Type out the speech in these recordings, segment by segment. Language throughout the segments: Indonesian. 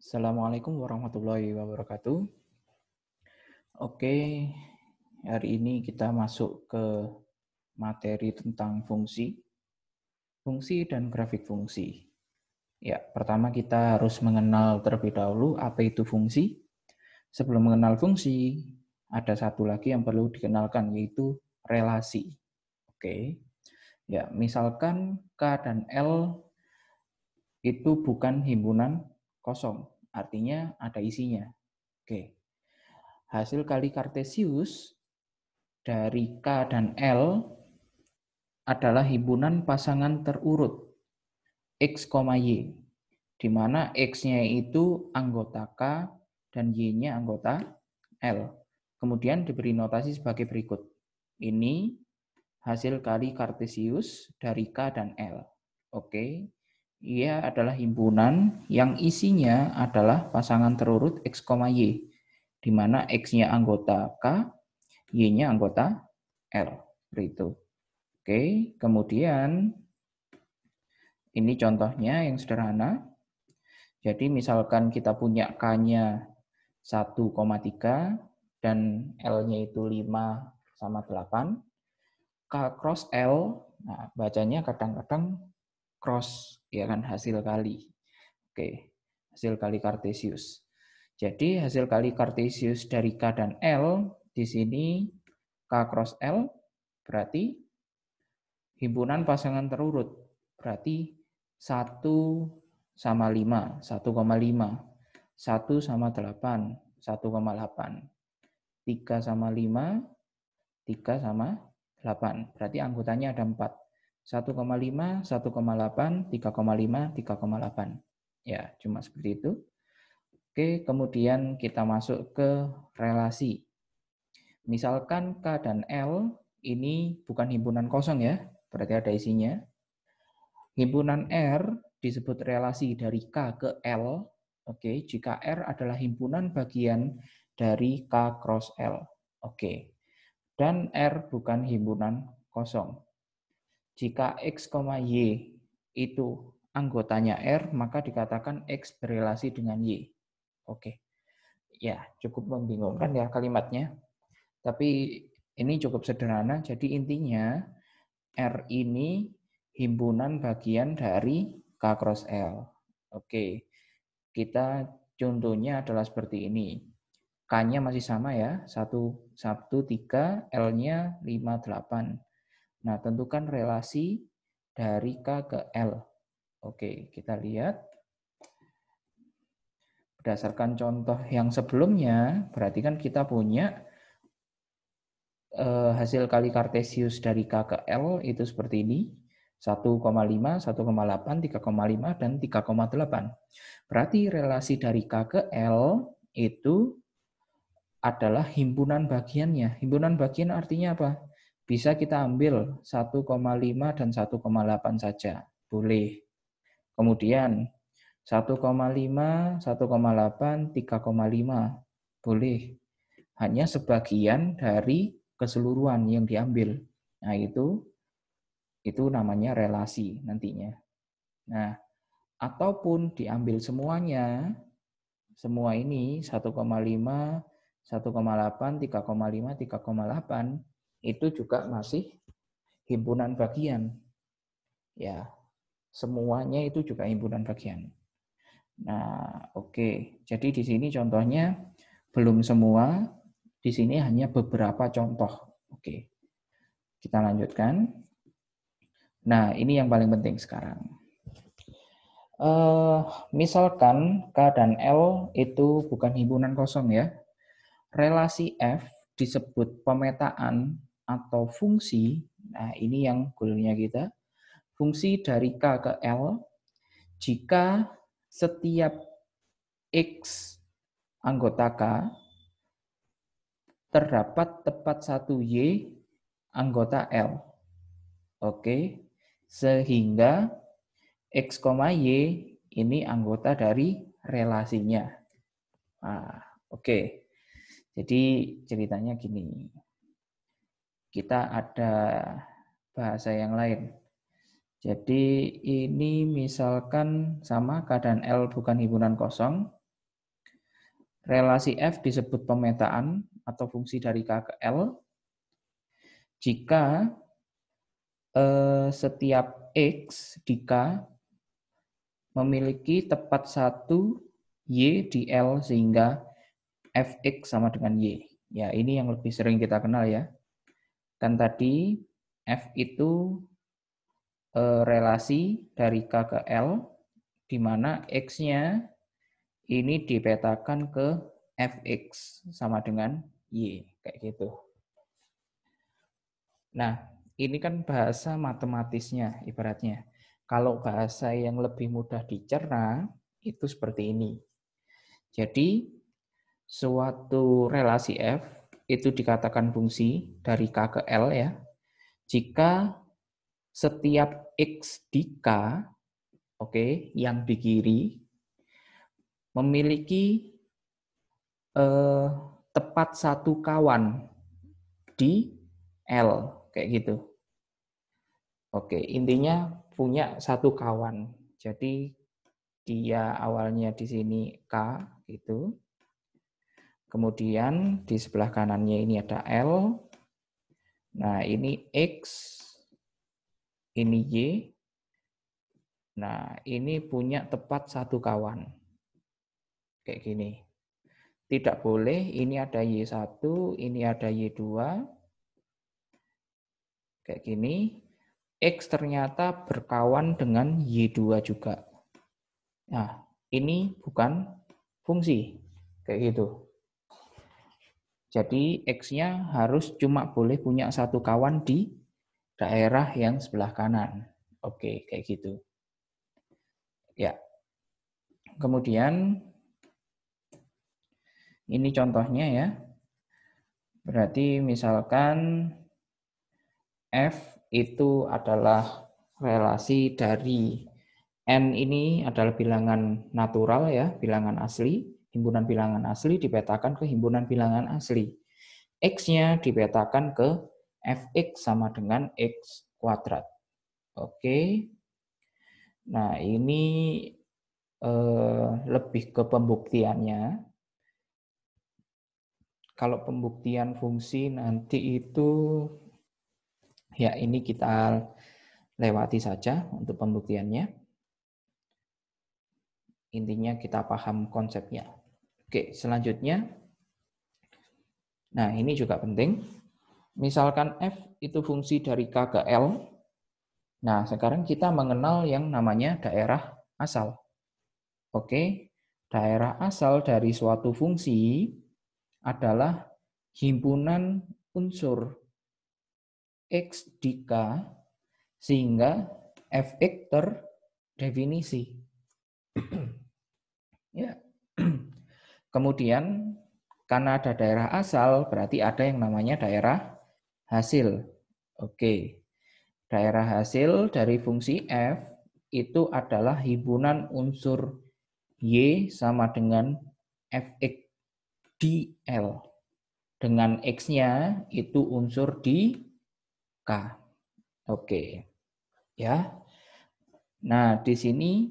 Assalamualaikum warahmatullahi wabarakatuh. Oke, hari ini kita masuk ke materi tentang fungsi dan grafik fungsi. Ya, pertama kita harus mengenal terlebih dahulu apa itu fungsi. Sebelum mengenal fungsi, ada satu lagi yang perlu dikenalkan, yaitu relasi. Oke, ya misalkan K dan L itu bukan himpunan kosong, artinya ada isinya. Oke. Hasil kali kartesius dari K dan L adalah himpunan pasangan terurut X, Y, di mana X-nya itu anggota K dan Y-nya anggota L. Kemudian diberi notasi sebagai berikut. Ini hasil kali kartesius dari K dan L. Oke, ia adalah himpunan yang isinya adalah pasangan terurut X, Y, di mana X-nya anggota K, Y-nya anggota L. Seperti itu. Oke, kemudian ini contohnya yang sederhana. Jadi misalkan kita punya K-nya 1,3 dan L-nya itu 5/8. K cross L, nah bacanya kadang-kadang cross, ya kan, hasil kali. Oke, hasil kali kartesius. Jadi hasil kali kartesius dari K dan L di sini K cross L berarti himpunan pasangan terurut. Berarti 1/5, 1,5, 1/8, 1,8, 3/5, 3/8. Berarti anggotanya ada 4. 1,5, 1,8, 3,5, 3,8. Ya, cuma seperti itu. Oke, kemudian kita masuk ke relasi. Misalkan K dan L ini bukan himpunan kosong ya, berarti ada isinya. Himpunan R disebut relasi dari K ke L. Oke, jika R adalah himpunan bagian dari K cross L. Oke, dan R bukan himpunan kosong. Jika X, Y itu anggotanya R, maka dikatakan X berelasi dengan Y. Oke, ya cukup membingungkan ya kalimatnya. Tapi ini cukup sederhana, jadi intinya R ini himpunan bagian dari K cross L. Oke, kita contohnya adalah seperti ini. K-nya masih sama ya, 1,3, L-nya 5,8. Nah, tentukan relasi dari K ke L. Oke, kita lihat. Berdasarkan contoh yang sebelumnya, berarti kan kita punya hasil kali kartesius dari K ke L itu seperti ini. 1,5, 1,8, 3,5, dan 3,8. Berarti relasi dari K ke L itu adalah himpunan bagiannya. Himpunan bagian artinya apa? Bisa kita ambil 1,5 dan 1,8 saja. Boleh. Kemudian 1,5, 1,8, 3,5. Boleh. Hanya sebagian dari keseluruhan yang diambil. Nah, itu namanya relasi nantinya. Nah, ataupun diambil semuanya, semua ini 1,5, 1,8, 3,5, 3,8 itu juga masih himpunan bagian. Ya, semuanya itu juga himpunan bagian. Nah, oke. Jadi di sini contohnya belum semua, di sini hanya beberapa contoh. Oke. Kita lanjutkan. Nah, ini yang paling penting sekarang. Misalkan K dan L itu bukan himpunan kosong ya. Relasi F disebut pemetaan atau fungsi. Nah, ini yang goalnya kita. Fungsi dari K ke L jika setiap X anggota K terdapat tepat satu Y anggota L. Oke, sehingga X, Y ini anggota dari relasinya. Nah, oke. Jadi ceritanya gini. Kita ada bahasa yang lain. Jadi ini misalkan sama K dan L bukan himpunan kosong. Relasi F disebut pemetaan atau fungsi dari K ke L jika setiap X di K memiliki tepat satu Y di L sehingga Fx sama dengan Y. Ya, ini yang lebih sering kita kenal ya. Kan tadi F itu relasi dari K ke L, di mana X-nya ini dipetakan ke Fx sama dengan Y, kayak gitu. Nah, ini kan bahasa matematisnya ibaratnya. Kalau bahasa yang lebih mudah dicerna, itu seperti ini. Jadi, suatu relasi F itu dikatakan fungsi dari K ke L ya, jika setiap X di K, yang di kiri, memiliki tepat satu kawan di L, kayak gitu. Intinya punya satu kawan. Jadi dia awalnya di sini K gitu. Kemudian di sebelah kanannya ini ada L. Nah, ini X, ini Y. Nah, ini punya tepat satu kawan. Kayak gini. Tidak boleh ini ada Y1, ini ada Y2. Kayak gini. X ternyata berkawan dengan Y2 juga. Nah, ini bukan fungsi. Kayak gitu. Jadi X-nya harus cuma boleh punya satu kawan di daerah yang sebelah kanan. Kayak gitu. Ya. Kemudian ini contohnya ya. Berarti misalkan F itu adalah relasi dari N ini adalah bilangan natural ya, bilangan asli. Himpunan bilangan asli dipetakan ke himpunan bilangan asli. X-nya dipetakan ke Fx sama dengan X kuadrat. Nah ini lebih ke pembuktiannya. Kalau pembuktian fungsi nanti itu, ya ini kita lewati saja untuk pembuktiannya. Intinya kita paham konsepnya. Selanjutnya. Nah, ini juga penting. Misalkan F itu fungsi dari K ke L. Nah, sekarang kita mengenal yang namanya daerah asal. Daerah asal dari suatu fungsi adalah himpunan unsur X di K sehingga Fx terdefinisi. Ya. Kemudian karena ada daerah asal berarti ada yang namanya daerah hasil. Daerah hasil dari fungsi F itu adalah himpunan unsur Y sama dengan Fx di L. Dengan X-nya itu unsur di K. Ya. Nah, di sini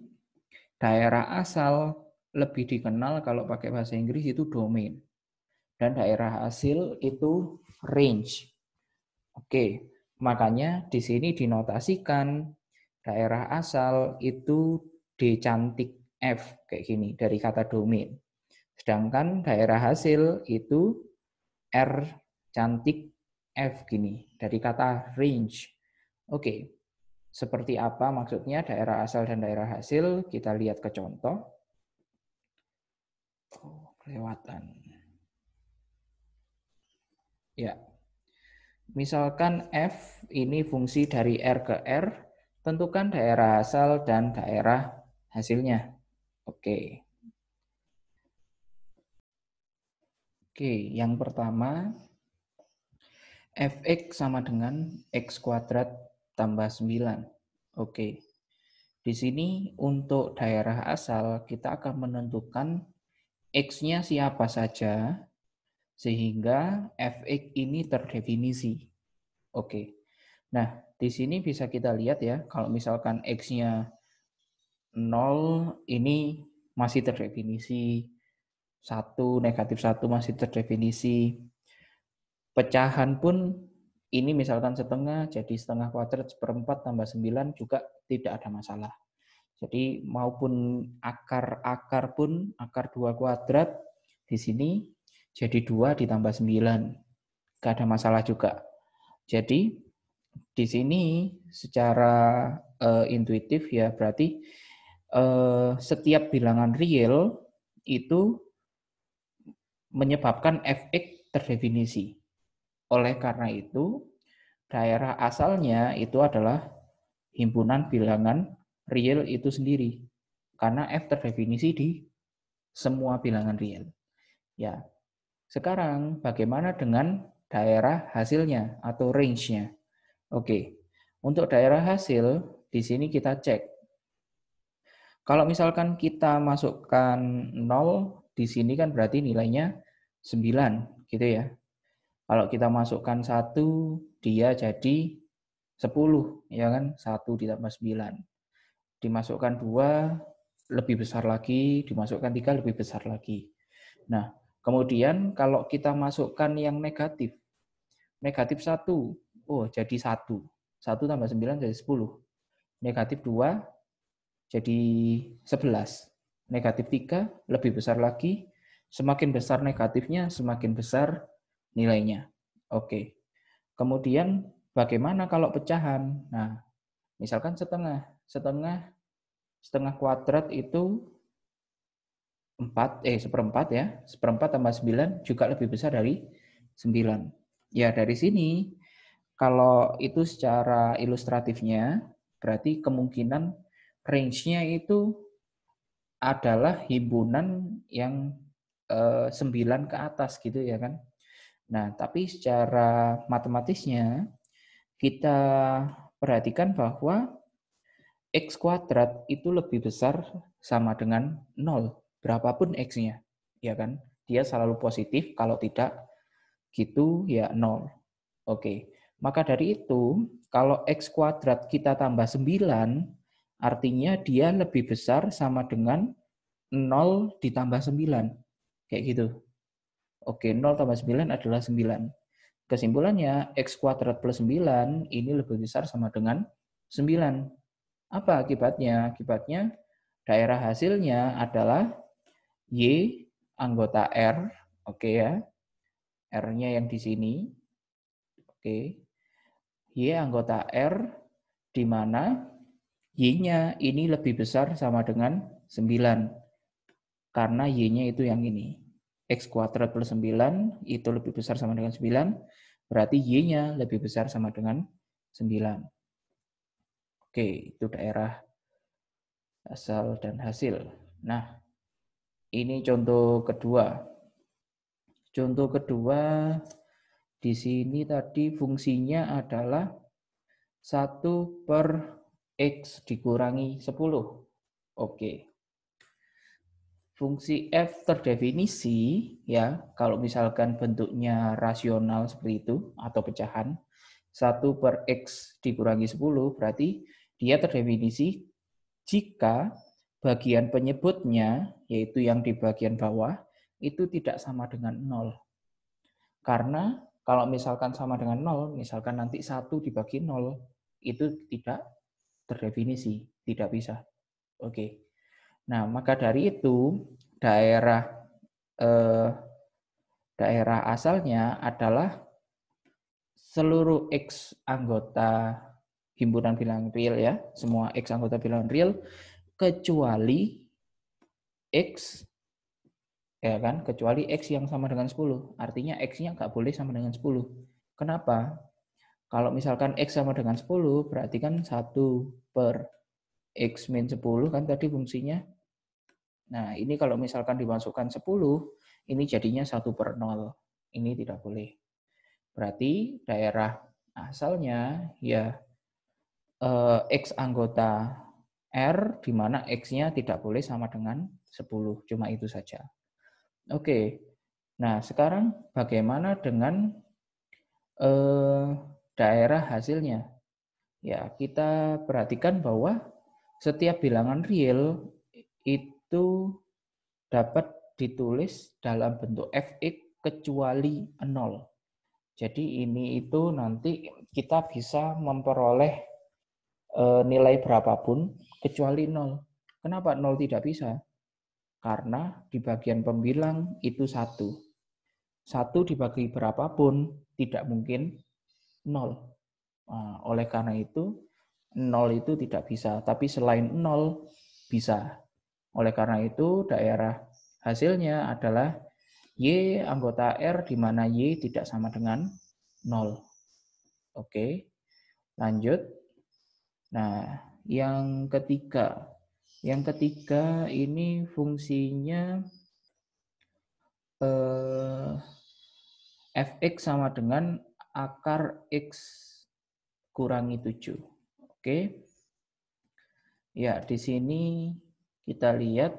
daerah asal lebih dikenal kalau pakai bahasa Inggris itu domain. Dan daerah hasil itu range. Makanya di sini dinotasikan daerah asal itu D cantik F kayak gini dari kata domain. Sedangkan daerah hasil itu R cantik F gini dari kata range. Seperti apa maksudnya daerah asal dan daerah hasil? Kita lihat ke contoh. Kelewatan. Ya. Misalkan F ini fungsi dari R ke R, tentukan daerah asal dan daerah hasilnya. Yang pertama, Fx sama dengan X kuadrat tambah 9. Di sini untuk daerah asal kita akan menentukan X-nya siapa saja sehingga Fx ini terdefinisi. Nah, di sini bisa kita lihat ya, kalau misalkan X-nya 0 ini masih terdefinisi, 1, negatif 1 masih terdefinisi. Pecahan pun ini misalkan setengah, jadi setengah kuadrat seperempat tambah 9 juga tidak ada masalah. Jadi maupun akar pun, akar 2 kuadrat di sini jadi 2 ditambah 9. Nggak ada masalah juga. Jadi di sini secara intuitif ya berarti setiap bilangan real itu menyebabkan fx terdefinisi. Oleh karena itu, daerah asalnya itu adalah himpunan bilangan real itu sendiri. Karena f terdefinisi di semua bilangan real. Ya. Sekarang bagaimana dengan daerah hasilnya atau range-nya? Oke. Untuk daerah hasil di sini kita cek. Kalau misalkan kita masukkan 0 di sini kan berarti nilainya 9 gitu ya. Kalau kita masukkan 1 dia jadi 10 ya kan, 1 ditambah 9. Dimasukkan 2 lebih besar lagi, dimasukkan 3 lebih besar lagi. Nah, kemudian kalau kita masukkan yang negatif. Negatif 1, oh jadi 1. 1 tambah 9 jadi 10. Negatif 2 jadi 11. Negatif 3 lebih besar lagi. Semakin besar negatifnya, semakin besar nilainya. Oke. Kemudian bagaimana kalau pecahan? Nah, misalkan setengah. Setengah kuadrat itu seperempat ya. Seperempat tambah 9 juga lebih besar dari 9. Ya, dari sini kalau itu secara ilustratifnya berarti kemungkinan range-nya itu adalah himpunan yang 9 ke atas gitu ya kan. Nah, tapi secara matematisnya kita perhatikan bahwa x kuadrat itu lebih besar sama dengan 0, berapapun x-nya, ya kan? Dia selalu positif, kalau tidak gitu ya 0. Oke, maka dari itu kalau x kuadrat kita tambah 9, artinya dia lebih besar sama dengan 0 ditambah 9. Kayak gitu. Oke, 0 tambah 9 adalah 9. Kesimpulannya, x kuadrat plus 9 ini lebih besar sama dengan 9. Apa akibatnya? Akibatnya daerah hasilnya adalah Y anggota R, oke ya. R-nya yang di sini. Oke. Y anggota R di mana Y-nya ini lebih besar sama dengan 9. Karena Y-nya itu yang ini. X kuadrat plus 9 itu lebih besar sama dengan 9. Berarti Y-nya lebih besar sama dengan 9. Oke, itu daerah asal dan hasil. Nah, ini contoh kedua. Contoh kedua, di sini tadi fungsinya adalah 1 per X dikurangi 10. Oke. Fungsi F terdefinisi, ya, kalau misalkan bentuknya rasional seperti itu, atau pecahan, 1 per X dikurangi 10, berarti dia terdefinisi jika bagian penyebutnya, yaitu yang di bagian bawah, itu tidak sama dengan 0. Karena kalau misalkan sama dengan 0, misalkan nanti 1 dibagi 0, itu tidak terdefinisi, tidak bisa. Oke. Nah, maka dari itu daerah asalnya adalah seluruh X anggota himpunan bilangan real ya, semua X anggota bilangan real kecuali X, ya kan, kecuali X yang sama dengan 10. Artinya X-nya nggak boleh sama dengan 10. Kenapa? Kalau misalkan X sama dengan 10, berarti kan 1 per X min 10 kan tadi fungsinya. Nah, ini kalau misalkan dimasukkan 10, ini jadinya 1 per 0. Ini tidak boleh. Berarti daerah asalnya ya X anggota R, di mana X-nya tidak boleh sama dengan 10. Cuma itu saja. Oke. Nah, sekarang bagaimana dengan daerah hasilnya? Ya, kita perhatikan bahwa setiap bilangan real itu dapat ditulis dalam bentuk fx kecuali 0. Jadi ini itu nanti kita bisa memperoleh nilai berapapun kecuali 0. Kenapa 0 tidak bisa? Karena di bagian pembilang itu 1. 1 dibagi berapapun tidak mungkin 0. Nah, oleh karena itu 0 itu tidak bisa, tapi selain 0 bisa. Oleh karena itu daerah hasilnya adalah Y anggota R di mana Y tidak sama dengan 0. Oke, lanjut. Nah, yang ketiga. Yang ketiga ini fungsinya fx sama dengan akar x kurangi 7. Oke. Ya, di sini kita lihat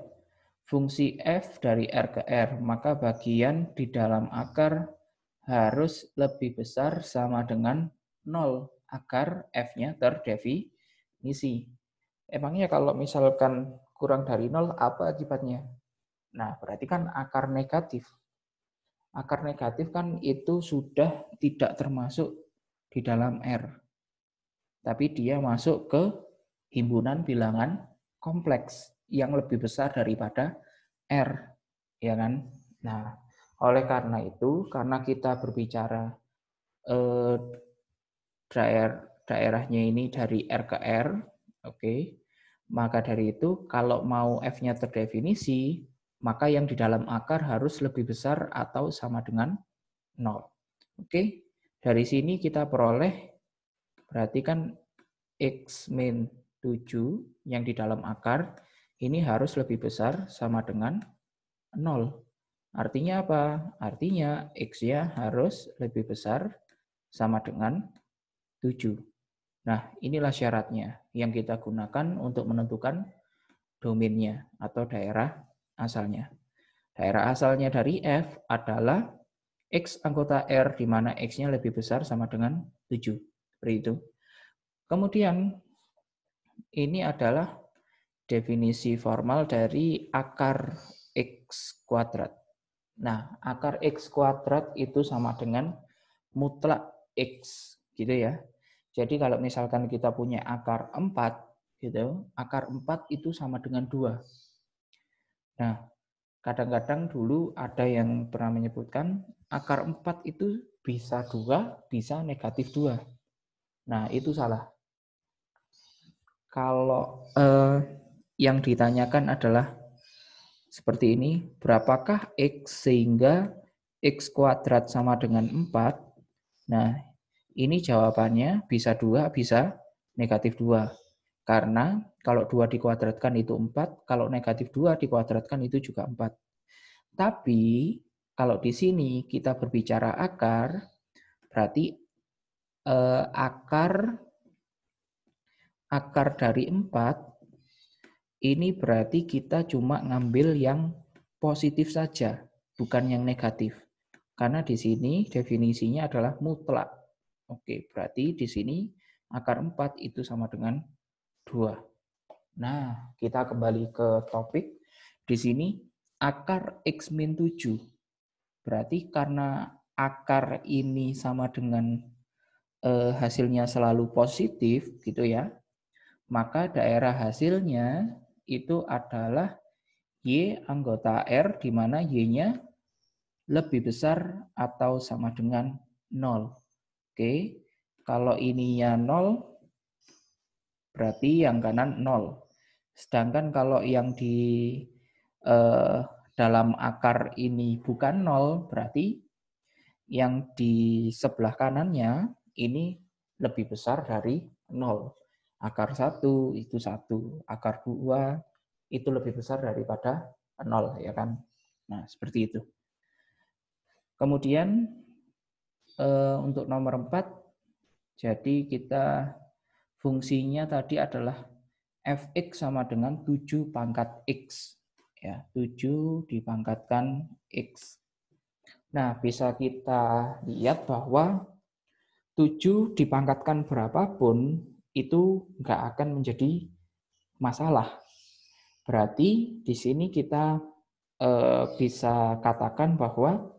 fungsi f dari R ke R, maka bagian di dalam akar harus lebih besar sama dengan 0 agar f-nya terdefinisi. Emangnya kalau misalkan kurang dari 0 apa akibatnya? Nah, berarti kan akar negatif. Akar negatif kan itu sudah tidak termasuk di dalam R. Tapi dia masuk ke himpunan bilangan kompleks yang lebih besar daripada R, ya kan? Nah, oleh karena itu, karena kita berbicara daerahnya ini dari R ke R, oke, maka dari itu kalau mau F-nya terdefinisi, maka yang di dalam akar harus lebih besar atau sama dengan 0. Oke, dari sini kita peroleh, berarti kan X min 7 yang di dalam akar ini harus lebih besar sama dengan 0. Artinya apa? Artinya X-nya harus lebih besar sama dengan 7. Nah, inilah syaratnya yang kita gunakan untuk menentukan domainnya atau daerah asalnya. Daerah asalnya dari F adalah X anggota R di mana X-nya lebih besar sama dengan 7. Seperti itu. Kemudian ini adalah definisi formal dari akar X kuadrat. Nah, akar X kuadrat itu sama dengan mutlak X, gitu ya. Jadi kalau misalkan kita punya akar 4, gitu, akar 4 itu sama dengan 2. Nah, kadang-kadang dulu ada yang pernah menyebutkan akar 4 itu bisa 2, bisa negatif 2. Nah, itu salah. Kalau yang ditanyakan adalah seperti ini, berapakah X sehingga X kuadrat sama dengan 4? Nah, ini jawabannya bisa 2, bisa negatif 2. Karena kalau 2 dikuadratkan itu 4, kalau negatif 2 dikuadratkan itu juga 4. Tapi kalau di sini kita berbicara akar, berarti akar dari 4 ini berarti kita cuma ngambil yang positif saja, bukan yang negatif. Karena di sini definisinya adalah mutlak. Oke, berarti di sini akar 4 itu sama dengan 2. Nah, kita kembali ke topik. Di sini akar X min 7. Berarti karena akar ini sama dengan hasilnya selalu positif, gitu ya, maka daerah hasilnya itu adalah Y anggota R, di mana Y-nya lebih besar atau sama dengan 0. Oke, kalau ininya 0, berarti yang kanan 0. Sedangkan kalau yang di dalam akar ini bukan 0, berarti yang di sebelah kanannya ini lebih besar dari 0. Akar 1 itu 1, akar 2 itu lebih besar daripada 0, ya kan? Nah, seperti itu. Kemudian untuk nomor 4, jadi kita fungsinya tadi adalah fx sama dengan 7 pangkat x. Ya, 7 dipangkatkan x. Nah, bisa kita lihat bahwa 7 dipangkatkan berapapun itu nggak akan menjadi masalah. Berarti di sini kita bisa katakan bahwa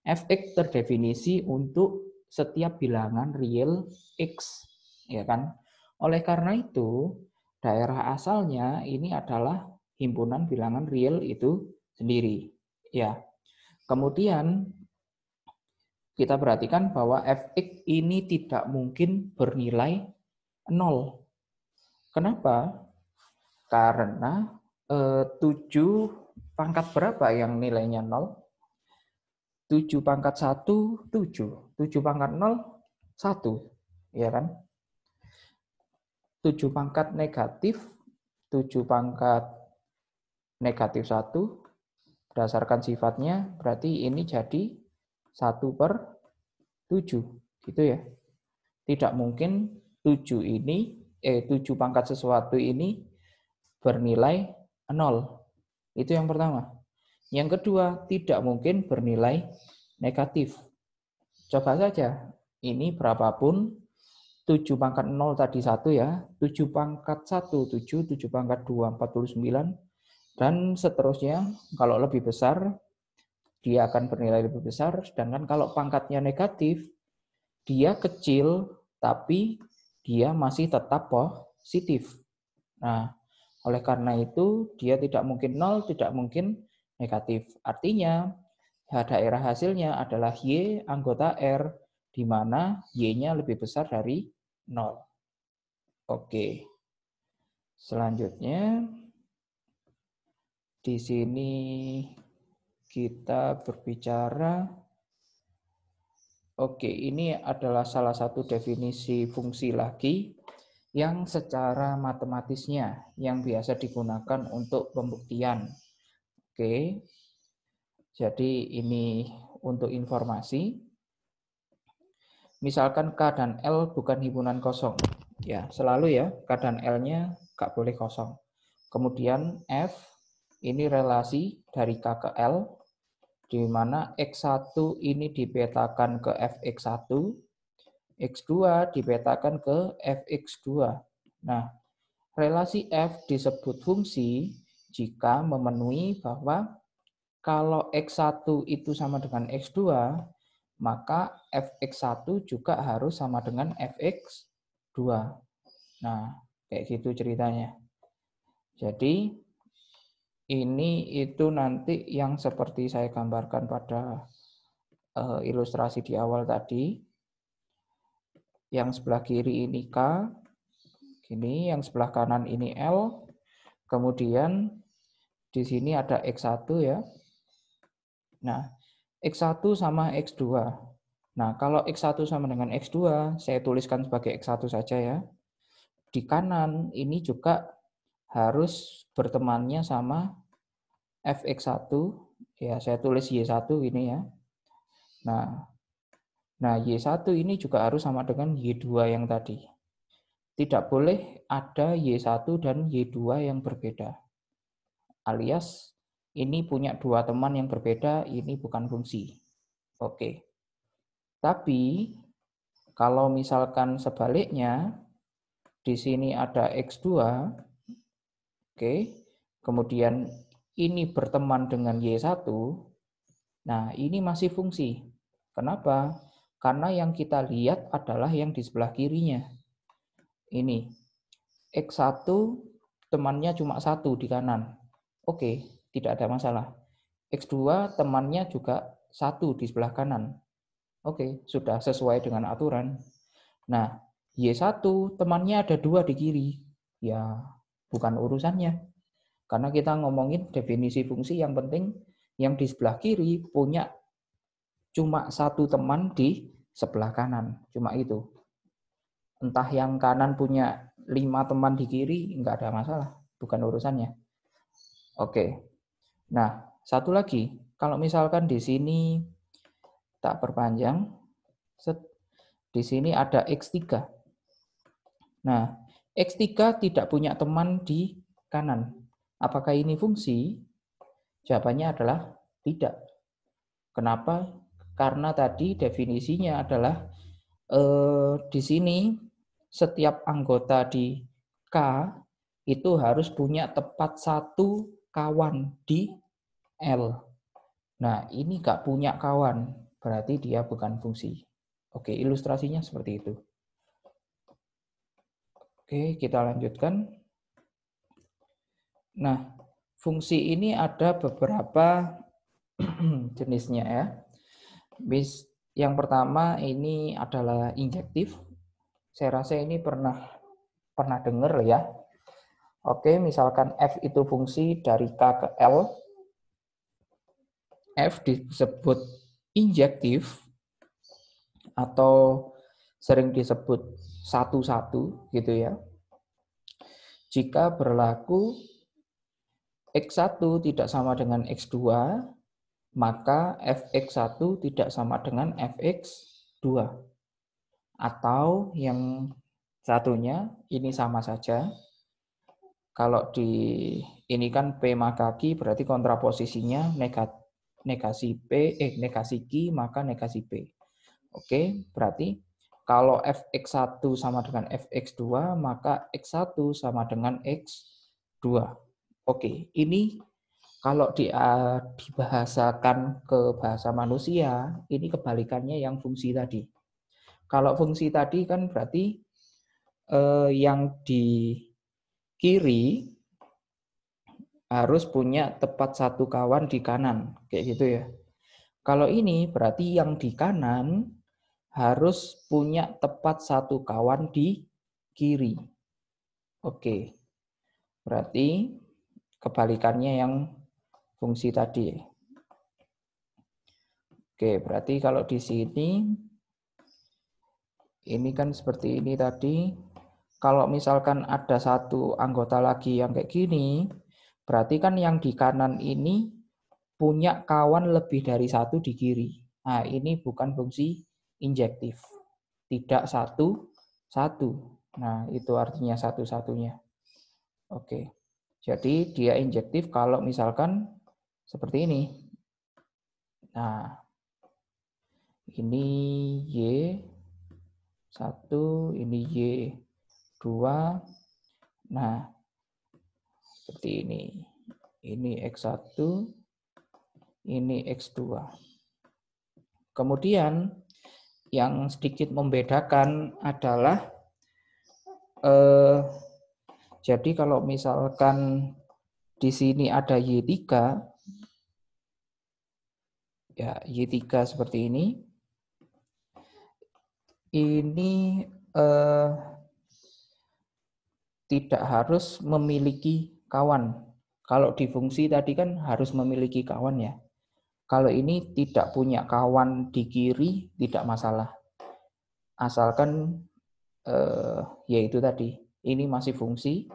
fx terdefinisi untuk setiap bilangan real x, ya kan? Oleh karena itu, daerah asalnya ini adalah himpunan bilangan real itu sendiri, ya. Kemudian kita perhatikan bahwa fx ini tidak mungkin bernilai 0. Kenapa? Karena 7 pangkat berapa yang nilainya 0? 7 pangkat 1, 7. 7 pangkat 0, 1. Ya kan? 7 pangkat negatif, 7 pangkat negatif 1, berdasarkan sifatnya, berarti ini jadi 1/7. Gitu ya. Tidak mungkin 7 ini, 7 pangkat sesuatu ini bernilai 0. Itu yang pertama. Yang kedua, tidak mungkin bernilai negatif. Coba saja, ini berapapun, 7 pangkat 0 tadi 1 ya, 7 pangkat 1, 7, 7 pangkat 2, 49, dan seterusnya. Kalau lebih besar, dia akan bernilai lebih besar, sedangkan kalau pangkatnya negatif, dia kecil, tapi dia masih tetap positif. Nah, oleh karena itu, dia tidak mungkin 0, tidak mungkin negatif. Artinya, daerah hasilnya adalah Y anggota R, di mana Y-nya lebih besar dari 0. Oke. Selanjutnya, di sini kita berbicara, oke, ini adalah salah satu definisi fungsi lagi yang secara matematisnya yang biasa digunakan untuk pembuktian. Oke, jadi ini untuk informasi. Misalkan K dan L bukan himpunan kosong. Ya, selalu ya, K dan L-nya nggak boleh kosong. Kemudian F, ini relasi dari K ke L, di mana X1 ini dipetakan ke Fx1, X2 dipetakan ke Fx2. Nah, relasi F disebut fungsi jika memenuhi bahwa kalau X1 itu sama dengan X2, maka Fx1 juga harus sama dengan Fx2. Nah, kayak gitu ceritanya. Jadi, ini itu nanti yang seperti saya gambarkan pada ilustrasi di awal tadi. Yang sebelah kiri ini K, gini, yang sebelah kanan ini L, kemudian di sini ada X1 ya. Nah, X1 sama X2. Nah, kalau X1 sama dengan X2, saya tuliskan sebagai X1 saja ya. Di kanan ini juga harus bertemannya sama Fx1. Ya, saya tulis Y1 ini ya. Nah, Y1 ini juga harus sama dengan Y2 yang tadi. Tidak boleh ada Y1 dan Y2 yang berbeda. Alias, ini punya dua teman yang berbeda, ini bukan fungsi. Oke. Tapi, kalau misalkan sebaliknya, di sini ada X2, oke, kemudian ini berteman dengan Y1, nah ini masih fungsi. Kenapa? Karena yang kita lihat adalah yang di sebelah kirinya. Ini, X1 temannya cuma 1 di kanan. Oke, tidak ada masalah. X2 temannya juga 1 di sebelah kanan. Oke, sudah sesuai dengan aturan. Nah, Y1 temannya ada 2 di kiri. Ya, bukan urusannya. Karena kita ngomongin definisi fungsi, yang penting yang di sebelah kiri punya cuma 1 teman di sebelah kanan. Cuma itu. Entah yang kanan punya 5 teman di kiri, nggak ada masalah. Bukan urusannya. Oke. Nah, satu lagi. Kalau misalkan di sini tak perpanjang, di sini ada X3. Nah, X3 tidak punya teman di kanan. Apakah ini fungsi? Jawabannya adalah tidak. Kenapa? Karena tadi definisinya adalah di sini setiap anggota di K itu harus punya tepat 1 kawan di L. Nah, ini nggak punya kawan, berarti dia bukan fungsi. Oke, ilustrasinya seperti itu. Oke, kita lanjutkan. Nah, fungsi ini ada beberapa jenisnya ya. Yang pertama ini adalah injektif. Saya rasa ini pernah dengar ya. Oke, misalkan F itu fungsi dari K ke L. F disebut injektif atau sering disebut satu-satu gitu ya. Jika berlaku X1 tidak sama dengan X2, maka Fx1 tidak sama dengan Fx2. Atau yang satunya, ini sama saja. Kalau di ini kan P maka Q, berarti kontraposisinya negasi Q maka negasi P. Oke, berarti kalau Fx1 sama dengan Fx2, maka X1 sama dengan X2. Oke, ini kalau dibahasakan ke bahasa manusia, ini kebalikannya yang fungsi tadi. Kalau fungsi tadi kan berarti yang di kiri harus punya tepat satu kawan di kanan, kayak gitu ya. Kalau ini berarti yang di kanan harus punya tepat satu kawan di kiri. Oke, berarti kebalikannya yang fungsi tadi. Oke, berarti kalau di sini ini kan seperti ini tadi. Kalau misalkan ada satu anggota lagi yang kayak gini, berarti kan yang di kanan ini punya kawan lebih dari satu di kiri. Nah, ini bukan fungsi injektif. Tidak satu. Nah, itu artinya satu-satunya. Oke. Jadi dia injektif kalau misalkan seperti ini. Nah, ini Y1, ini Y2. Nah, seperti ini. Ini X1, ini X2. Kemudian yang sedikit membedakan adalah jadi kalau misalkan di sini ada Y3, ya Y3 seperti ini tidak harus memiliki kawan. Kalau di fungsi tadi kan harus memiliki kawan ya. Kalau ini tidak punya kawan di kiri tidak masalah. Asalkan yaitu tadi, ini masih fungsi.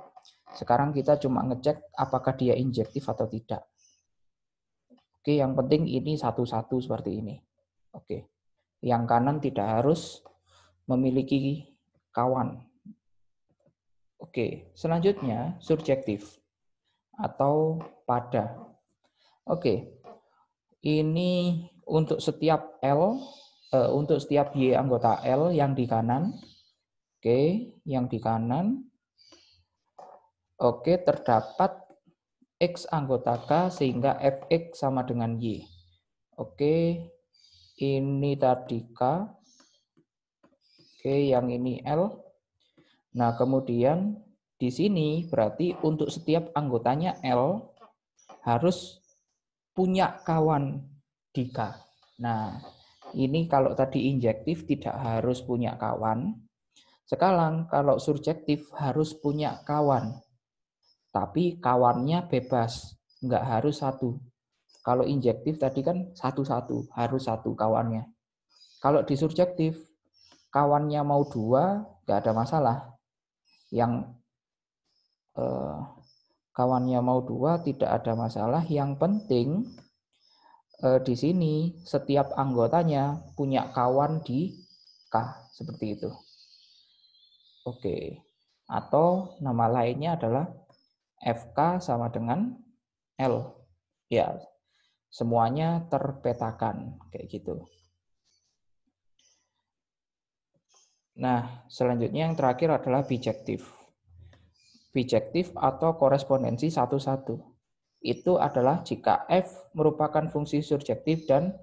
Sekarang kita cuma ngecek apakah dia injektif atau tidak. Oke, yang penting ini satu-satu seperti ini. Oke. Yang kanan tidak harus memiliki kawan. Oke, selanjutnya surjektif atau pada. Oke, ini untuk setiap L, untuk setiap Y anggota L yang di kanan. Oke, yang di kanan. Oke, terdapat X anggota K sehingga Fx sama dengan Y. Oke, ini tadi K. Oke, yang ini L. Nah, kemudian di sini berarti untuk setiap anggotanya L harus punya kawan di K. Nah, ini kalau tadi injektif tidak harus punya kawan. Sekarang kalau surjektif harus punya kawan. Tapi kawannya bebas, nggak harus satu. Kalau injektif tadi kan satu-satu, harus satu kawannya. Kalau di surjektif, kawannya mau dua, nggak ada masalah. Yang kawannya mau dua tidak ada masalah. Yang penting di sini setiap anggotanya punya kawan di K seperti itu. Oke. Atau nama lainnya adalah FK sama dengan L. Ya, semuanya terpetakan kayak gitu. Nah, selanjutnya yang terakhir adalah bijektif. Bijektif atau korespondensi satu-satu. itu adalah jika F merupakan fungsi surjektif dan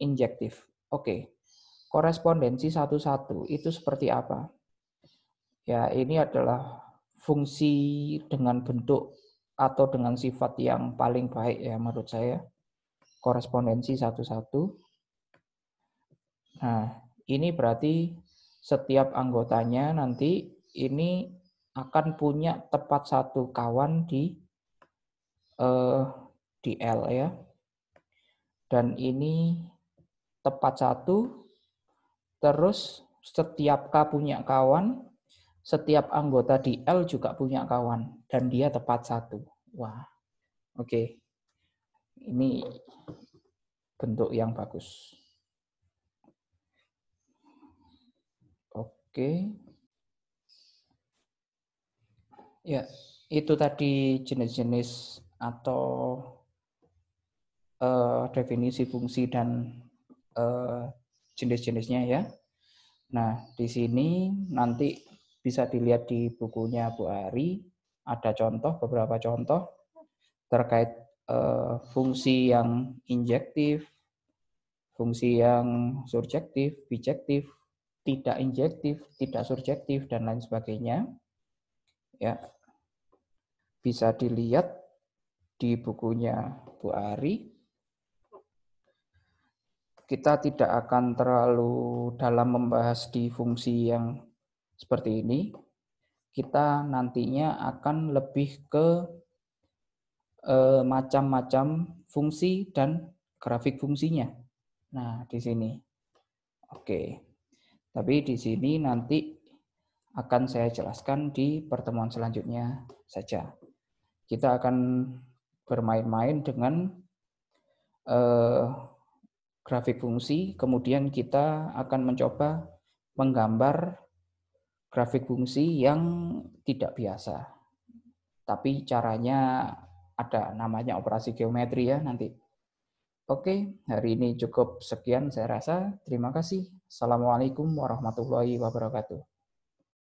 injektif. Oke, korespondensi satu-satu itu seperti apa? Ya, ini adalah fungsi dengan bentuk atau dengan sifat yang paling baik ya menurut saya. Korespondensi satu-satu. Nah, ini berarti setiap anggotanya nanti ini akan punya tepat satu kawan eh, di L ya. Dan ini tepat satu, terus setiap K punya kawan, setiap anggota di L juga punya kawan, dan dia tepat satu. Wah, oke. Ini bentuk yang bagus. Oke. Ya, itu tadi jenis-jenis atau definisi fungsi dan jenis-jenisnya ya. Nah, di sini nanti bisa dilihat di bukunya Bu Ari, ada contoh, beberapa contoh terkait fungsi yang injektif, fungsi yang surjektif, bijektif, tidak injektif, tidak surjektif, dan lain sebagainya. Ya, bisa dilihat di bukunya Bu Ari. Kita tidak akan terlalu dalam membahas di fungsi yang seperti ini. Kita nantinya akan lebih ke macam-macam fungsi dan grafik fungsinya. Nah, di sini. Oke. Tapi di sini nanti akan saya jelaskan di pertemuan selanjutnya saja. Kita akan bermain-main dengan grafik fungsi, kemudian kita akan mencoba menggambar grafik fungsi yang tidak biasa. Tapi caranya ada namanya operasi geometri ya nanti. Oke, hari ini cukup sekian saya rasa. Terima kasih. Assalamualaikum warahmatullahi wabarakatuh.